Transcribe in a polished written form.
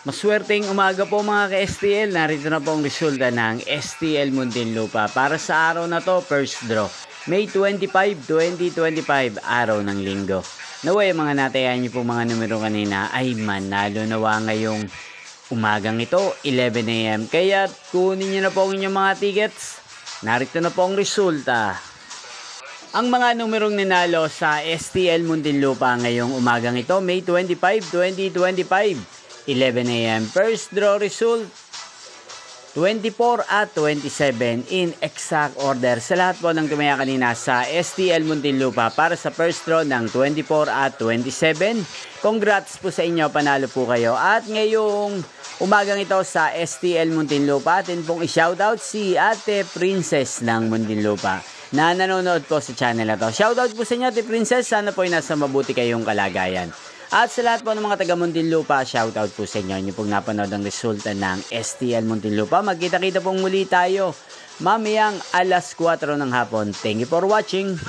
Maswerteng umaga po mga ka-STL. Narito na po ang resulta ng STL Muntinlupa. Para sa araw na to, first draw. May 25, 2025, araw ng linggo. Naway mga natayan niyo po mga numero kanina ay manalo nawa ngayong umagang ito, 11 AM. Kaya kunin niyo na po ang inyong mga tickets. Narito na po ang resulta. Ang mga numerong ninalo sa STL Muntinlupa ngayong umagang ito, May 25, 2025. 11 AM. First draw result 24 at 27 in exact order. Sa lahat po ng tumaya kanina sa STL Muntinlupa para sa first draw ng 24 at 27. Congrats po sa inyo, panalo po kayo. At ngayong umagang ito sa STL Muntinlupa, atin pong i-shoutout si Ate Princess ng Muntinlupa na nanonood po sa channel na to. Shoutout po sa inyo, Ate Princess. Sana po ay nasa mabuti kayong kalagayan. At sa lahat po ng mga taga Muntinlupa, shoutout po sa inyo. Inyo pong napanood ang resulta ng STL Muntinlupa. Magkita-kita pong muli tayo mamayang alas 4 ng hapon. Thank you for watching.